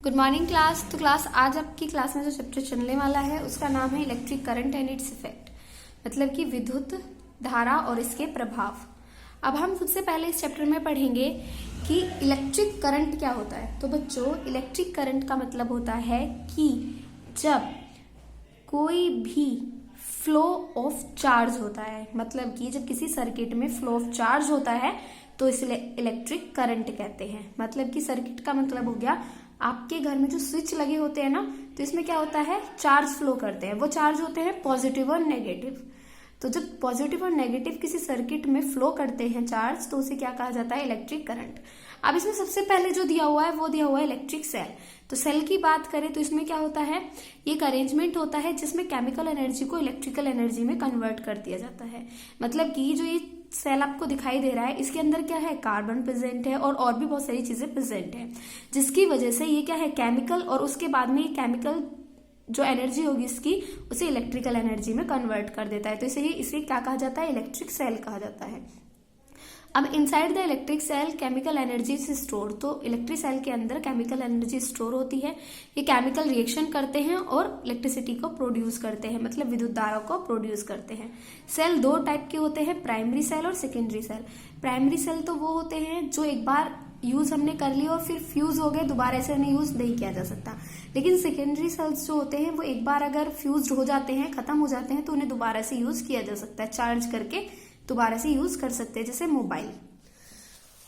Good morning class. तो class आज आपकी क्लास में जो चैप्टर चलने वाला है उसका नाम है electric current and its effect, मतलब कि विद्युत धारा और इसके प्रभाव। अब हम सबसे पहले इस चैप्टर में पढ़ेंगे कि इलेक्ट्रिक करंट क्या होता है। तो बच्चों, इलेक्ट्रिक करंट का मतलब होता है कि जब कोई भी फ्लो ऑफ चार्ज होता है, मतलब कि जब किसी सर्किट में फ्लो ऑफ चार्ज होता है तो इसे इलेक्ट्रिक करंट कहते हैं। मतलब कि सर्किट का मतलब हो गया आपके घर में जो स्विच लगे होते हैं ना, तो इसमें क्या होता है, चार्ज फ्लो करते हैं। वो चार्ज होते हैं पॉजिटिव और नेगेटिव। तो जब पॉजिटिव और नेगेटिव किसी सर्किट में फ्लो करते हैं चार्ज, तो उसे क्या कहा जाता है, इलेक्ट्रिक करंट। अब इसमें सबसे पहले जो दिया हुआ है वो दिया हुआ है इलेक्ट्रिक सेल। तो सेल की बात करें तो इसमें क्या होता है, ये एक अरेंजमेंट होता है जिसमें केमिकल एनर्जी को इलेक्ट्रिकल एनर्जी में कन्वर्ट कर दिया जाता है। मतलब कि जो ये सेल आपको दिखाई दे रहा है, इसके अंदर क्या है, कार्बन प्रेजेंट है और भी बहुत सारी चीजें प्रेजेंट है, जिसकी वजह से ये क्या है, केमिकल, और उसके बाद में ये केमिकल जो एनर्जी होगी इसकी, उसे इलेक्ट्रिकल एनर्जी में कन्वर्ट कर देता है। तो इसे क्या कहा जाता है, इलेक्ट्रिक सेल कहा जाता है। अब inside the electric cell chemical energy is store. तो इलेक्ट्रिक सेल के अंदर केमिकल एनर्जी स्टोर होती है। ये केमिकल रिएक्शन करते हैं और इलेक्ट्रिसिटी को प्रोड्यूस करते हैं, मतलब विद्युत धारा को प्रोड्यूस करते हैं। सेल दो टाइप के होते हैं, प्राइमरी सेल और सेकेंडरी सेल। प्राइमरी सेल तो वो होते हैं जो एक बार यूज हमने कर लिया और फिर फ्यूज हो गए, दोबारा ऐसे उन्हें यूज नहीं किया जा सकता। लेकिन सेकेंडरी सेल्स जो होते हैं वो एक बार अगर फ्यूज हो जाते हैं, खत्म हो जाते हैं, तो उन्हें दोबारा से यूज किया जा सकता है, चार्ज करके दोबारा से यूज कर सकते हैं, जैसे मोबाइल।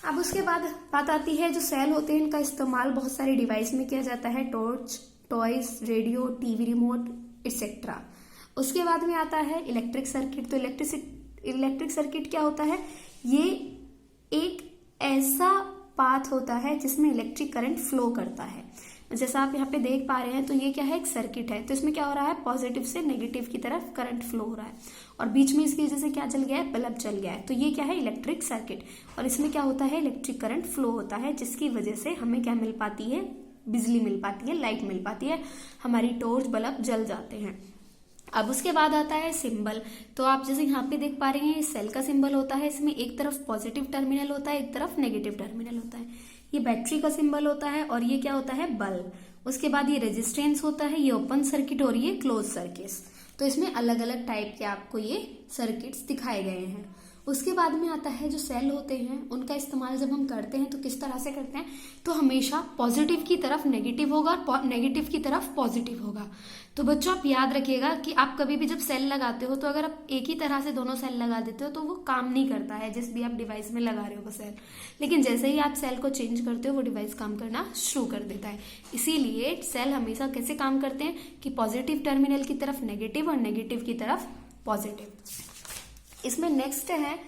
अब उसके बाद बात आती है, जो सेल होते हैं इनका इस्तेमाल बहुत सारे डिवाइस में किया जाता है, torch, toys, radio, TV remote etcetera. उसके बाद में आता है इलेक्ट्रिक सर्किट। तो इलेक्ट्रिक सर्किट क्या होता है, ये एक ऐसा पाथ होता है जिसमें इलेक्ट्रिक करंट फ्लो करता है। जैसा आप यहाँ पे देख पा रहे हैं, तो ये क्या है, एक सर्किट है। तो इसमें क्या हो रहा है, पॉजिटिव से नेगेटिव की तरफ करंट फ्लो हो रहा है और बीच में इसकी वजह से क्या जल गया है, बल्ब जल गया है। तो ये क्या है, इलेक्ट्रिक सर्किट। और इसमें क्या होता है, इलेक्ट्रिक करंट फ्लो होता है, जिसकी वजह से हमें क्या मिल पाती है, बिजली मिल पाती है, लाइट मिल पाती है, हमारी टॉर्च बल्ब जल जाते हैं। अब उसके बाद आता है सिंबल। तो आप जैसे यहाँ पे देख पा रहे हैं, सेल का सिंबल होता है, इसमें एक तरफ पॉजिटिव टर्मिनल होता है, एक तरफ नेगेटिव टर्मिनल होता है। ये बैटरी का सिंबल होता है और ये क्या होता है, बल्ब। उसके बाद ये रेजिस्टेंस होता है, ये ओपन सर्किट और ये क्लोज सर्किट। तो इसमें अलग अलग टाइप के आपको ये सर्किट्स दिखाए गए हैं। उसके बाद में आता है जो सेल होते हैं उनका इस्तेमाल जब हम करते हैं तो किस तरह से करते हैं, तो हमेशा पॉजिटिव की तरफ नेगेटिव होगा और नेगेटिव की तरफ पॉजिटिव होगा। तो बच्चों आप याद रखिएगा कि आप कभी भी जब सेल लगाते हो तो अगर आप एक ही तरह से दोनों सेल लगा देते हो तो वो काम नहीं करता है, जिस भी आप डिवाइस में लगा रहे हो वो सेल। लेकिन जैसे ही आप सेल को चेंज करते हो वो डिवाइस काम करना शुरू कर देता है। इसीलिए सेल हमेशा कैसे काम करते हैं कि पॉजिटिव टर्मिनल की तरफ नेगेटिव और नेगेटिव की तरफ पॉजिटिव। इसमें नेक्स्ट है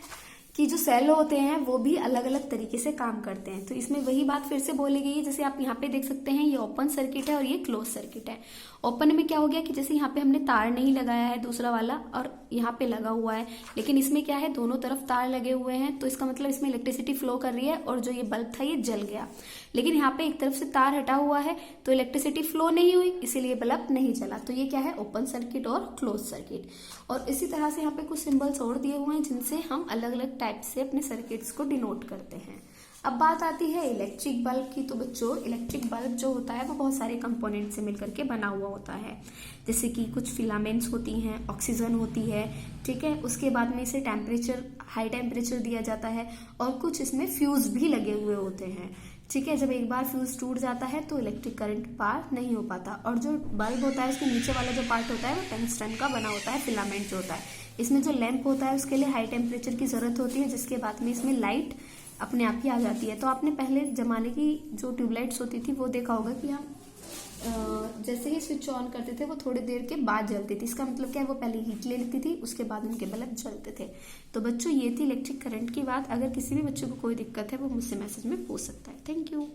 कि जो सेल होते हैं वो भी अलग अलग तरीके से काम करते हैं। तो इसमें वही बात फिर से बोली गई है, जैसे आप यहाँ पे देख सकते हैं, ये ओपन सर्किट है और ये क्लोज सर्किट है। ओपन में क्या हो गया कि जैसे यहाँ पे हमने तार नहीं लगाया है दूसरा वाला, और यहाँ पे लगा हुआ है, लेकिन इसमें क्या है, दोनों तरफ तार लगे हुए हैं, तो इसका मतलब इसमें इलेक्ट्रिसिटी फ्लो कर रही है और जो ये बल्ब था ये जल गया। लेकिन यहाँ पे एक तरफ से तार हटा हुआ है तो इलेक्ट्रिसिटी फ्लो नहीं हुई, इसीलिए बल्ब नहीं चला। तो ये क्या है, ओपन सर्किट और क्लोज सर्किट। और इसी तरह से यहाँ पे कुछ सिंबल्स और दिए हुए हैं जिनसे हम अलग अलग टाइप से अपने सर्किट्स को डिनोट करते हैं। अब बात आती है इलेक्ट्रिक बल्ब की। तो बच्चों, इलेक्ट्रिक बल्ब जो होता है वो बहुत सारे कंपोनेंट से मिलकर के बना हुआ होता है, जैसे कि कुछ फिलामेंट्स होती हैं, ऑक्सीजन होती है, ठीक है। उसके बाद में इसे टेम्परेचर, हाई टेम्परेचर दिया जाता है और कुछ इसमें फ्यूज भी लगे हुए होते हैं, ठीक है। जब एक बार फ्यूज टूट जाता है तो इलेक्ट्रिक करंट पार नहीं हो पाता। और जो बल्ब होता है उसके नीचे वाला जो पार्ट होता है वो टंगस्टन का बना होता है, फिलामेंट जो होता है। इसमें जो लैंप होता है उसके लिए हाई टेम्परेचर की जरूरत होती है, जिसके बाद में इसमें लाइट अपने आप ही आ जाती है। तो आपने पहले जमाने की जो ट्यूबलाइट्स होती थी वो देखा होगा कि हम जैसे ही स्विच ऑन करते थे वो थोड़ी देर के बाद जलती थी। इसका मतलब क्या है, वो पहले हीट ले लेती थी, उसके बाद उनके बल्ब जलते थे। तो बच्चों, ये थी इलेक्ट्रिक करंट की बात। अगर किसी भी बच्चों को कोई दिक्कत है वो मुझसे मैसेज में पूछ सकता है। Thank you.